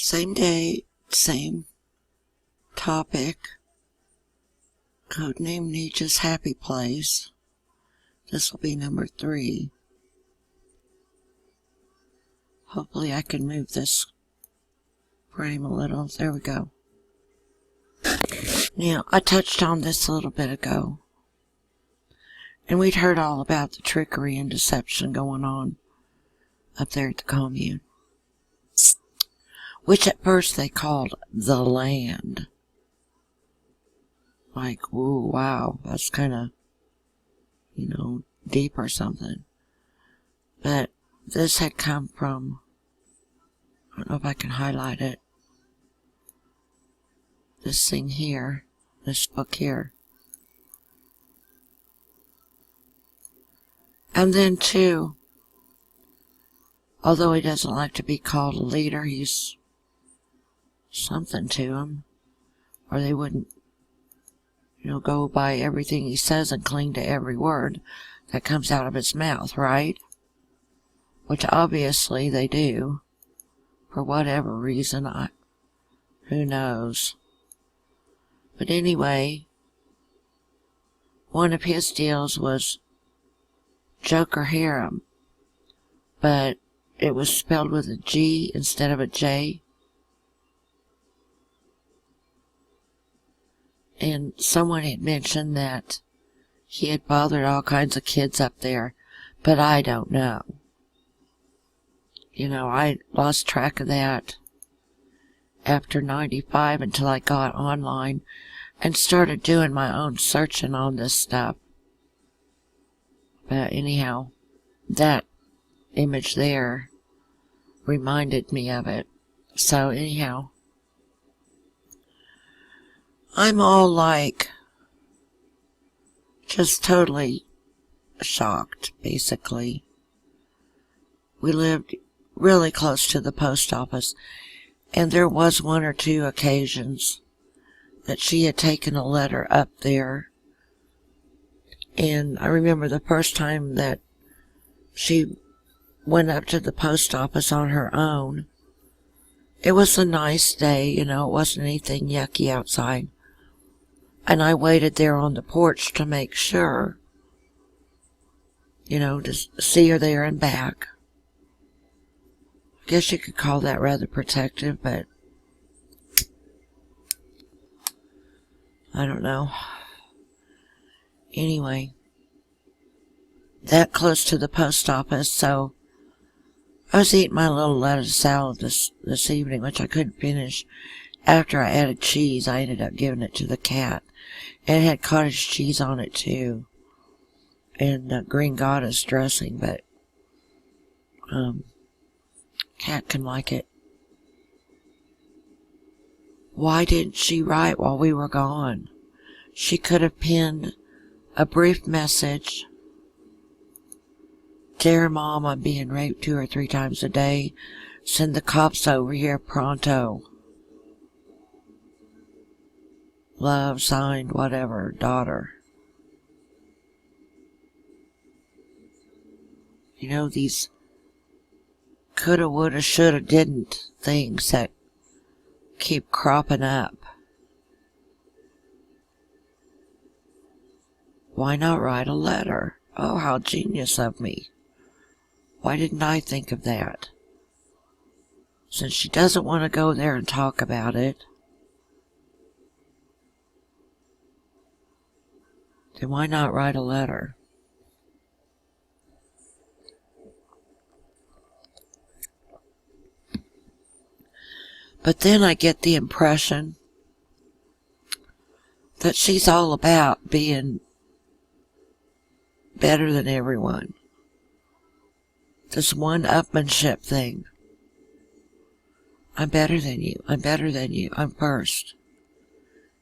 Same day, same topic. Codename Nicha's Happy Place. This will be number 3. Hopefully I can move this frame a little. There we go. Now, I touched on this a little bit ago. And we'd heard all about the trickery and deception going on up there at the commune, which at first they called the land. Like, ooh, wow, that's kind of, deep or something. But this had come from, I don't know if I can highlight it, this thing here, this book here. And then too, although he doesn't like to be called a leader, he's something to him, or they wouldn't, go by everything he says and cling to every word that comes out of his mouth, right? Which obviously they do, for whatever reason, who knows. But anyway, one of his deals was Joker Harem, but it was spelled with a G instead of a J. And someone had mentioned that he had bothered all kinds of kids up there, but I don't know. I lost track of that after 95 until I got online and started doing my own searching on this stuff. But anyhow, that image there reminded me of it. So anyhow, I'm all like, just totally shocked, basically. We lived really close to the post office, and there was one or two occasions that she had taken a letter up there. And I remember the first time that she went up to the post office on her own. It was a nice day, it wasn't anything yucky outside. And I waited there on the porch to make sure, to see her there and back. I guess you could call that rather protective, but I don't know. Anyway, that close to the post office, so I was eating my little lettuce salad this evening, which I couldn't finish. After I added cheese, I ended up giving it to the cat. And it had cottage cheese on it too, and green goddess dressing, but cat can like it. Why didn't she write while we were gone? She could have penned a brief message. Dear Mom, I'm being raped 2 or 3 times a day. Send the cops over here pronto. Love, signed, whatever, daughter. These coulda, woulda, shoulda, didn't things that keep cropping up. Why not write a letter? Oh, how genius of me. Why didn't I think of that? Since she doesn't want to go there and talk about it, then why not write a letter? But then I get the impression that she's all about being better than everyone. This one-upmanship thing. I'm better than you. I'm better than you. I'm first.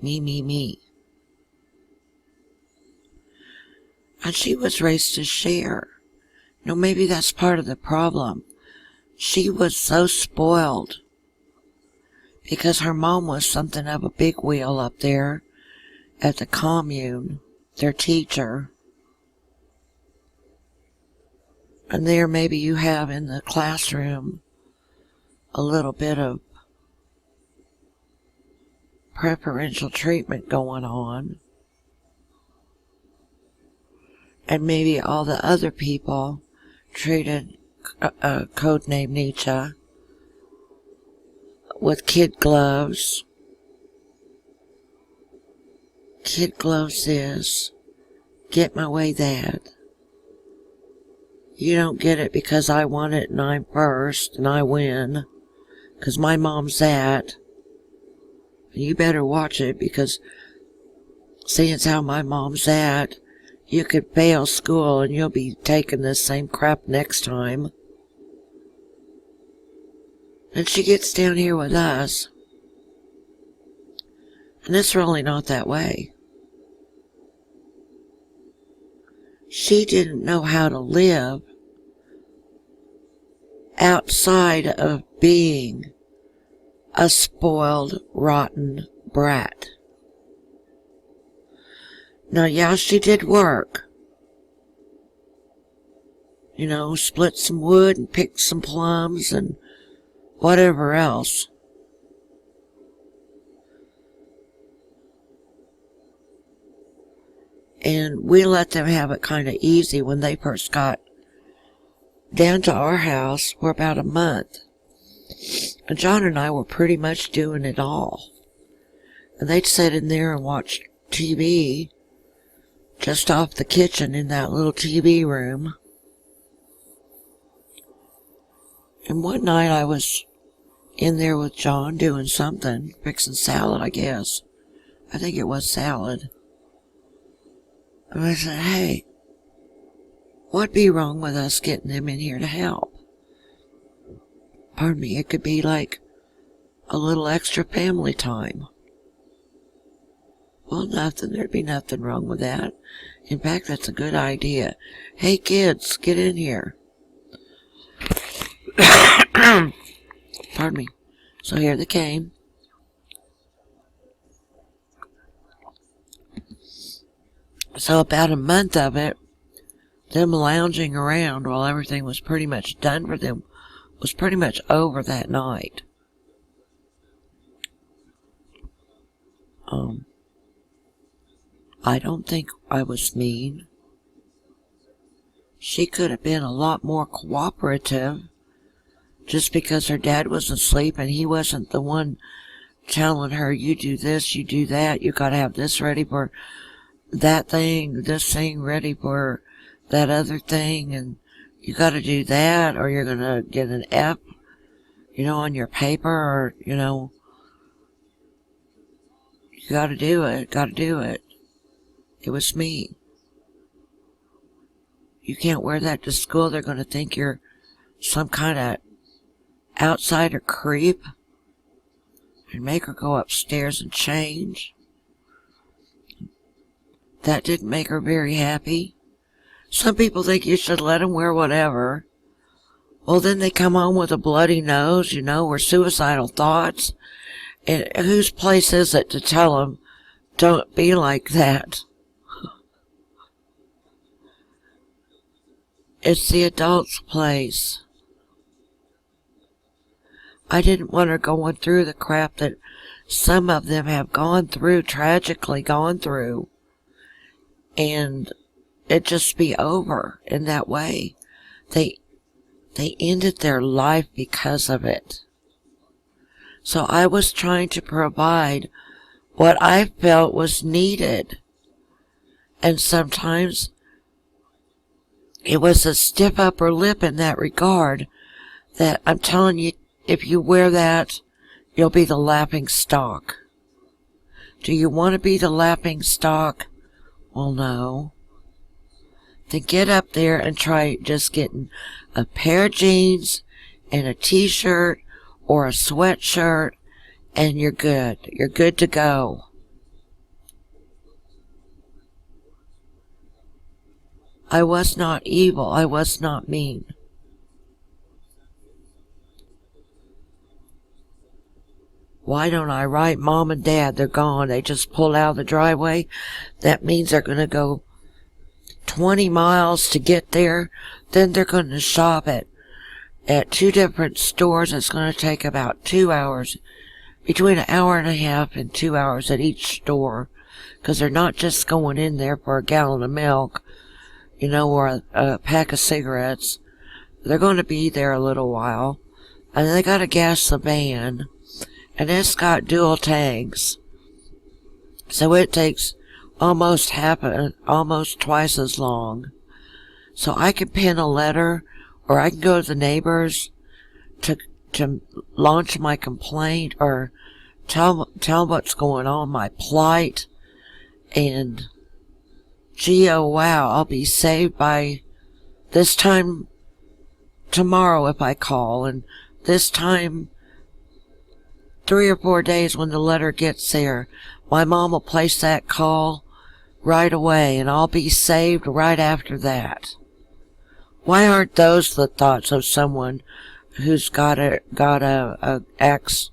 Me, me, me. And she was raised to share. Maybe that's part of the problem. She was so spoiled because her mom was something of a big wheel up there at the commune, their teacher. And there maybe you have in the classroom a little bit of preferential treatment going on. And maybe all the other people treated Codename Nicha with kid gloves. Kid gloves is, get my way that. You don't get it because I want it and I'm first and I win. Because my mom's that. You better watch it because seeing as how my mom's that, you could fail school and you'll be taking this same crap next time. And she gets down here with us. And it's really not that way. She didn't know how to live outside of being a spoiled, rotten brat. Now, yeah, she did work. You know, split some wood and pick some plums and whatever else. And we let them have it kind of easy when they first got down to our house for about a month. And John and I were pretty much doing it all. And they'd sit in there and watch TV just off the kitchen in that little TV room. And one night I was in there with John doing something, fixing salad, I guess. I think it was salad. And I said, hey, what'd be wrong with us getting them in here to help? Pardon me, it could be like a little extra family time. Well, nothing, there'd be nothing wrong with that. In fact, that's a good idea. Hey kids, get in here. Pardon me. So here they came. So about a month of it, them lounging around while everything was pretty much done for them, was pretty much over that night. I don't think I was mean. She could have been a lot more cooperative just because her dad was asleep and he wasn't the one telling her, you do this, you do that, you gotta have this ready for that thing, this thing ready for that other thing, and you gotta do that or you're gonna get an F, you know, on your paper, or, you know, you gotta do it. It was me. You can't wear that to school, they're gonna think you're some kind of outsider creep. And make her go upstairs and change. That didn't make her very happy. Some people think you should let them wear whatever. Well, then they come home with a bloody nose, you know, or suicidal thoughts. And whose place is it to tell them, don't be like that? It's the adult's place. I didn't want her going through the crap that some of them have gone through, tragically gone through, and it just be over in that way. They ended their life because of it. So I was trying to provide what I felt was needed. And sometimes it was a stiff upper lip in that regard that I'm telling you, if you wear that, you'll be the laughing stock. Do you want to be the laughing stock? Well, no. Then get up there and try just getting a pair of jeans and a t-shirt or a sweatshirt, and you're good. You're good to go. I was not evil. I was not mean. Why don't I write Mom and Dad? They're gone. They just pulled out of the driveway. That means they're going to go 20 miles to get there. Then they're going to shop at 2 different stores. It's going to take about 2 hours. between an hour and a half and 2 hours at each store, because they're not just going in there for a gallon of milk, or a pack of cigarettes. They're going to be there a little while, and they got to gas the van, and it's got dual tanks, so it takes almost twice as long. So I can pen a letter, or I can go to the neighbors to launch my complaint, or tell what's going on, my plight, and gee, oh wow, I'll be saved by this time tomorrow if I call, and this time 3 or 4 days when the letter gets there, my mom will place that call right away, and I'll be saved right after that. Why aren't those the thoughts of someone who's got a axe,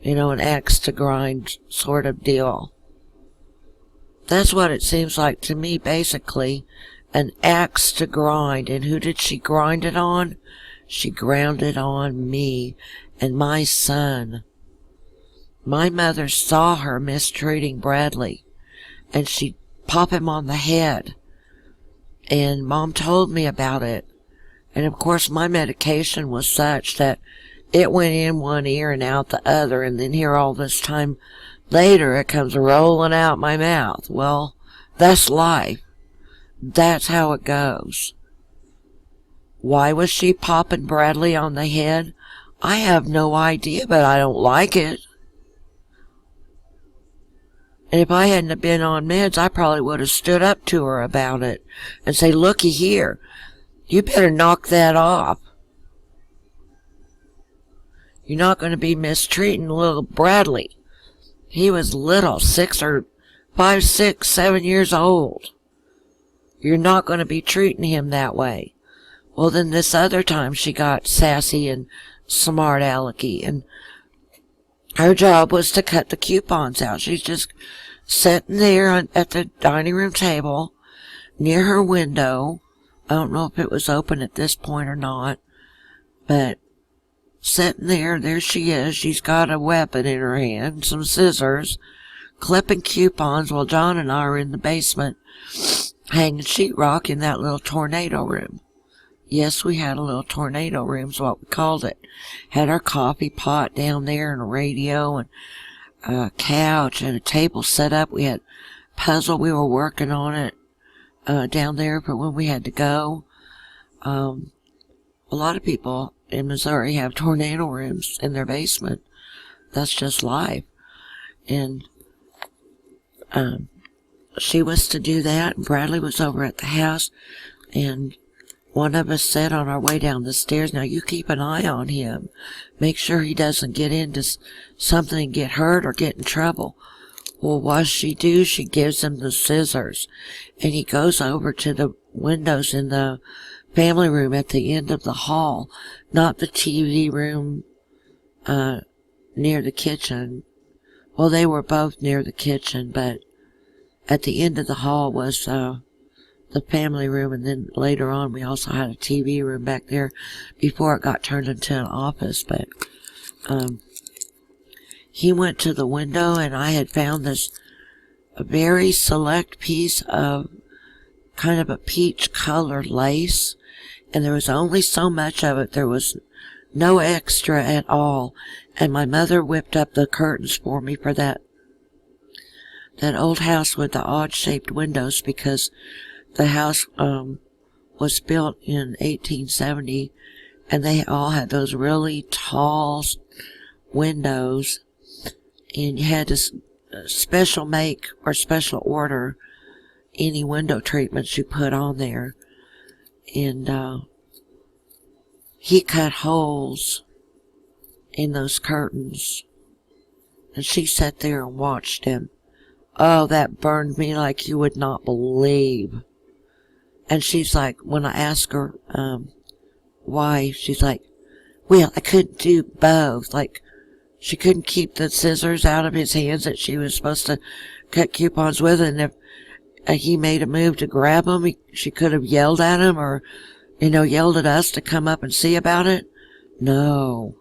an axe to grind sort of deal? That's what it seems like to me, basically, an axe to grind. And who did she grind it on? She ground it on me and my son. My mother saw her mistreating Bradley, and she'd pop him on the head. And Mom told me about it. And of course my medication was such that it went in one ear and out the other, and then here all this time later it comes rolling out my mouth. Well, that's life. That's how it goes. Why was she popping Bradley on the head? I have no idea, but I don't like it. And if I hadn't been on meds, I probably would have stood up to her about it and say, looky here, you better knock that off. You're not going to be mistreating little Bradley. He was little, 5, 6, 7 years old. You're not going to be treating him that way. Well, then this other time she got sassy and smart alecky, and her job was to cut the coupons out. She's just sitting there at the dining room table near her window. I don't know if it was open at this point or not, but sitting there she is. She's got a weapon in her hand, some scissors, clipping coupons while John and I are in the basement hanging sheetrock in that little tornado room. Yes, we had a little tornado room, is what we called it. Had our coffee pot down there and a radio and a couch and a table set up. We had a puzzle. We were working on it down there for when we had to go. A lot of people in Missouri have tornado rooms in their basement. That's just life. And she was to do that, and Bradley was over at the house, and one of us said on our way down the stairs, now you keep an eye on him. Make sure he doesn't get into something and get hurt or get in trouble. Well, what she do? She gives him the scissors, and he goes over to the windows in the family room at the end of the hall, not the TV room near the kitchen. Well, they were both near the kitchen, but at the end of the hall was the family room, and then later on we also had a TV room back there before it got turned into an office. But he went to the window, and I had found this very select piece of kind of a peach colored lace, and there was only so much of it. There was no extra at all, and my mother whipped up the curtains for me for that old house with the odd-shaped windows, because the house was built in 1870, and they all had those really tall windows, and you had to special make or special order any window treatments you put on there. And he cut holes in those curtains, and she sat there and watched him. Oh, that burned me like you would not believe. And she's like, when I asked her why, she's like, well, I couldn't do both. Like, she couldn't keep the scissors out of his hands that she was supposed to cut coupons with, and if he made a move to grab them, she could have yelled at him, or, yelled at us to come up and see about it. No.